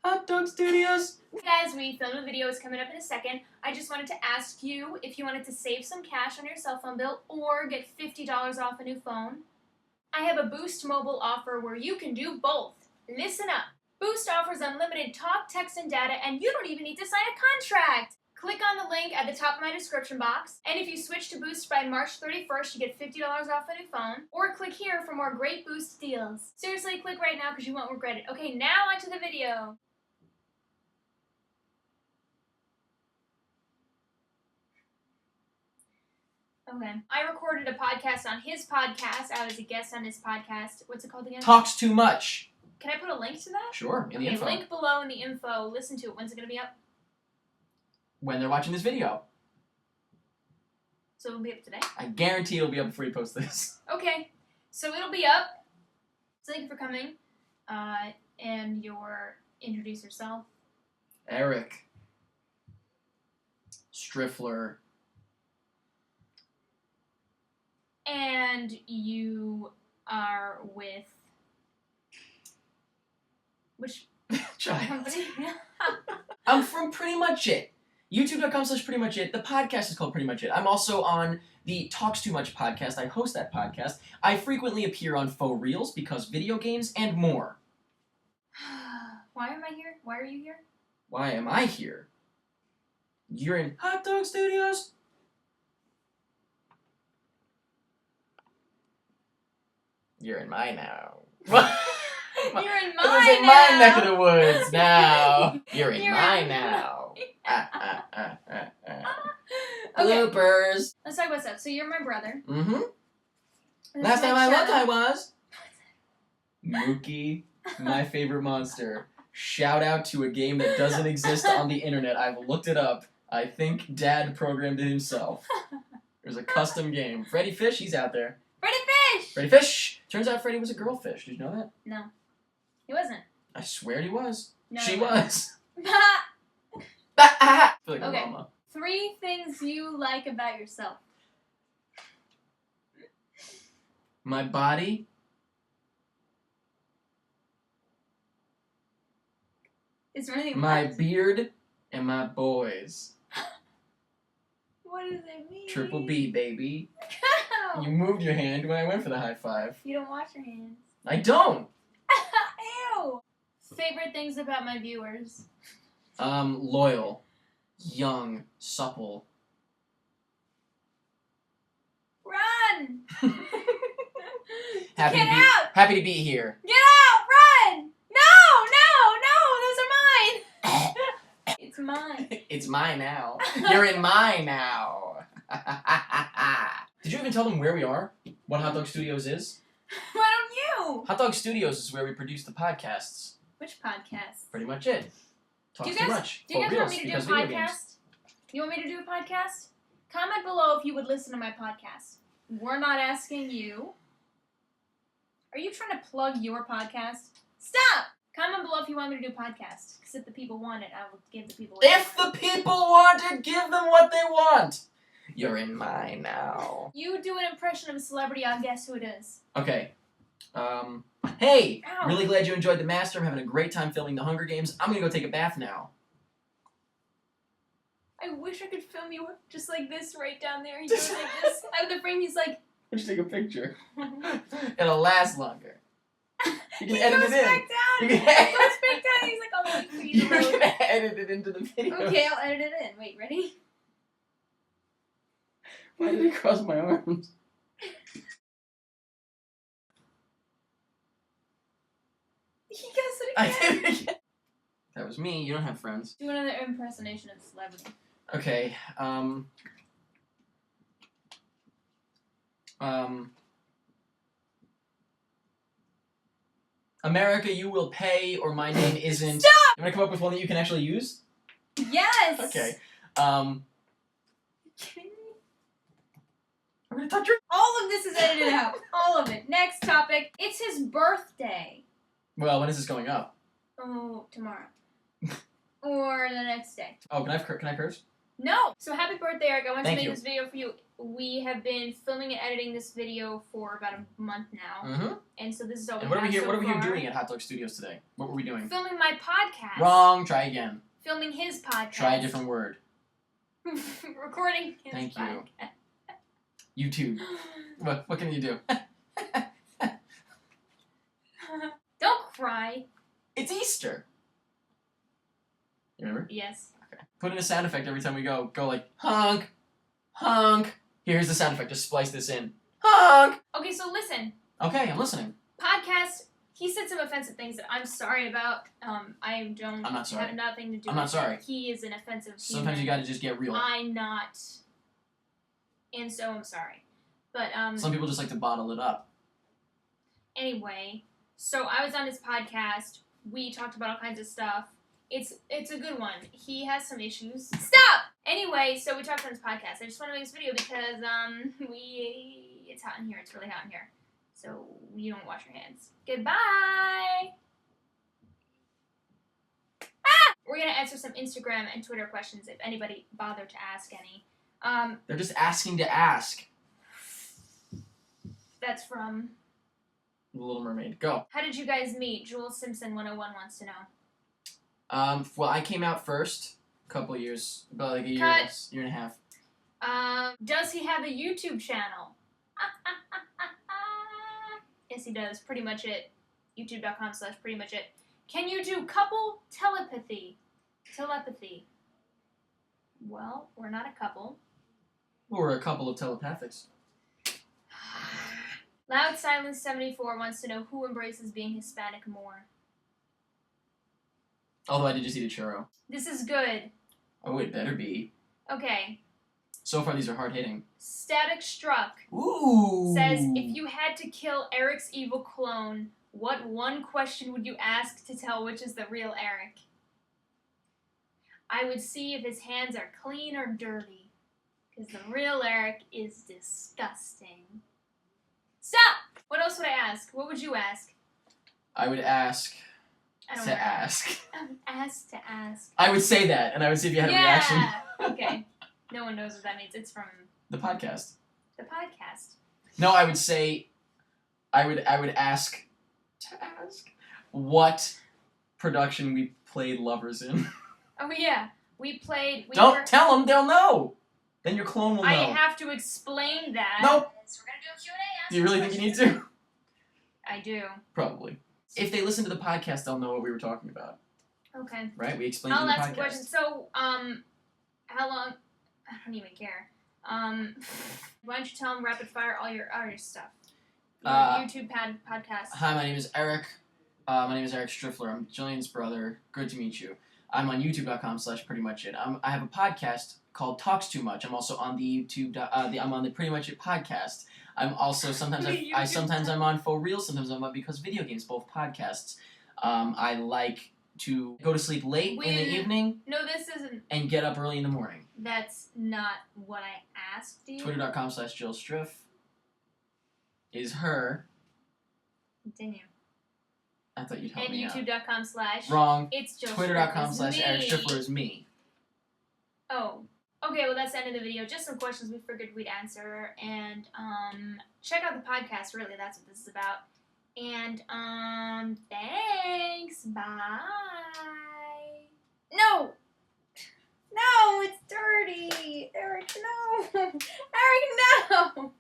Hot Dog Studios. Hey guys, we filmed a video. It's coming up in a second. I just wanted to ask you if you wanted to save some cash on your cell phone bill or get $50 off a new phone. I have a Boost mobile offer where you can do both. Listen up. Boost offers unlimited talk, text, and data, and you don't even need to sign a contract. Click on the link at the top of my description box, and if you switch to Boost by March 31st, you get $50 off a new phone, or click here for more great Boost deals. Seriously, click right now because you won't regret it. Okay, now onto the video. Okay. I recorded a podcast on his podcast. I was a guest on his podcast. What's it called again? Talks Too Much. Can I put a link to that? Sure, in the info. Link below in the info. Listen to it. When's it going to be up? When they're watching this video. So it'll be up today? I guarantee it'll be up before you post this. Okay. So it'll be up. So thank you for coming. And introduce yourself. Eric. Striffler. And you are with which company? I'm from Pretty Much It. YouTube.com/PrettyMuchIt. The podcast is called Pretty Much It. I'm also on the Talks Too Much podcast. I host that podcast. I frequently appear on Faux Reels because video games and more. Why am I here? Why are you here? Why am I here? You're in Hot Dog Studios. You're in mine now. You're in mine It was in now. my neck of the woods now. You're in mine now. Okay. Bloopers. Let's talk about stuff. So you're my brother. Mm-hmm. And Last this time I is looked, Shadow. I was. Mookie, my favorite monster. Shout out to a game that doesn't exist on the internet. I've looked it up. I think Dad programmed it himself. There's a custom game. Freddy Fish, he's out there. Freddy Fish! Freddy Fish! Turns out Freddy was a girl fish. Did you know that? No. He wasn't. I swear he was. No, She he was. I feel like Okay. a mama. 3 things you like about yourself. My body. Is there anything My left? beard. And my boys. What does it mean? Triple B, baby. No. You moved your hand when I went for the high five. You don't wash your hands. I don't. Ew. Favorite things about my viewers. Loyal, young, supple. Run! Happy Get to be out! happy to be here. Get out! Run! No! Those are mine! It's mine. It's mine now. You're in mine now. Did you even tell them where we are? What Hot Dog Studios is? Why don't you? Hot Dog Studios is where we produce the podcasts. Which podcast? Pretty much it. Do Talks you too guys, much. do you For guys want reals, me to do a because video games. podcast? You want me to do a podcast? Comment below if you would listen to my podcast. We're not asking you. Are you trying to plug your podcast? Stop! Comment below if you want me to do a podcast. Because if the people want it, I will give the people what If they the want. people want it, give them what they want. You're in mine now. You do an impression of a celebrity, I'll guess who it is. Okay. Hey! Ow. Really glad you enjoyed The Master. I'm having a great time filming The Hunger Games. I'm gonna go take a bath now. I wish I could film you just like this right down there. He's doing like this. Out of the frame, he's like... Let's take a picture. It'll last longer. You can He edit goes it in. back down. You He can- goes back down. He's like, I'll wait for you You to load. can edit it into the video. Okay, I'll edit it in. Wait, ready? Why did it cross my arms? He does it I again. did it again. That was me. You don't have friends. Do another impersonation of a celebrity. Okay. America, you will pay, or my name isn't. Stop! I'm gonna come up with one that you can actually use. Yes! Okay. Kidding me? I'm gonna touch your. All of this is edited out. All of it. Next topic. It's his birthday. Well, when is this going up? Oh, tomorrow. Or the next day. Oh, can I curse? No! So happy birthday, Eric. I wanted Thank to make you. this video for you. We have been filming and editing this video for about a month now. Mm-hmm. And so this is all And we what are we have here? so What are we here far. doing at Hot Dog Studios today? What were we doing? Filming my podcast. Wrong. Try again. Filming his podcast. Try a different word. Recording his Thank you. podcast. YouTube. What can you do? Don't cry. It's Easter. You remember? Yes. Okay. Put in a sound effect every time we go. Go like honk, honk. Here's the sound effect. Just splice this in. Honk. Okay, so listen. Okay, I'm listening. Podcast. He said some offensive things that I'm sorry about. I don't I'm not sorry. have nothing to do I'm with not sorry. it. He is an offensive Sometimes you human. gotta just get real. I'm not. And so I'm sorry. But Some people just like to bottle it up. anyway, so I was on his podcast. We talked about all kinds of stuff. It's a good one. He has some issues. Stop! Anyway, so we talked on his podcast. I just want to make this video because it's hot in here. It's really hot in here. So you don't wash your hands. Goodbye! Ah! We're gonna answer some Instagram and Twitter questions if anybody bothered to ask any. They're just asking to ask. That's from... The Little Mermaid. Go. How did you guys meet? Jules Simpson 101 wants to know. Well, I came out first. A couple of years, about like a year, Cut. year and a half. Does he have a YouTube channel? Yes, he does. Pretty much it. YouTube.com/pretty much it. Can you do couple telepathy? Telepathy. Well, we're not a couple. Or a couple of telepathics. Loud Silence 74 wants to know who embraces being Hispanic more. Although I did just eat a churro. This is good. Oh, it better be. Okay. So far, these are hard hitting. Static Struck Ooh. says, if you had to kill Eric's evil clone, what one question would you ask to tell which is the real Eric? I would see if his hands are clean or dirty, because the real Eric is disgusting. Stop! What else would I ask? What would you ask? I would ask I don't to know. ask. Ask to ask. I would say that, and I would see if you had a reaction. Okay. No one knows what that means. It's from The podcast. the podcast. No, I would say, I would ask to ask what production we played Lovers in. Oh yeah, we played. Don't tell them; they'll know. Then your clone will know. I have to explain that. Nope. So we're gonna do a Q&A. Do you really think you need to? I do. Probably. If they listen to the podcast, they'll know what we were talking about, Okay. right? We explained it I'll in the ask a podcast. question. So, how long? I don't even care. Why don't you tell them rapid fire all your stuff? Your YouTube podcast. Hi, my name is Eric. My name is Eric Striffler. I'm Jillian's brother. Good to meet you. I'm on YouTube.com/pretty much it. I have a podcast called Talks Too Much. I'm also on the YouTube. I'm on the Pretty Much It podcast. I'm also sometimes I'm on Faux Real. Sometimes I'm on Because Video Games. Both podcasts. I like to go to sleep late in the evening No, this isn't. and get up early in the morning. That's not what I asked you. Twitter.com/JillStriff is her. Continue. I thought you'd help And me out. YouTube.com/ Wrong. It's Jill Twitter.com/Eric Striffler is me. Oh. Okay, well that's the end of the video. Just some questions we figured we'd answer. And check out the podcast, really, that's what this is about. And thanks. Bye. No! No, it's dirty! Eric, no! Eric, no!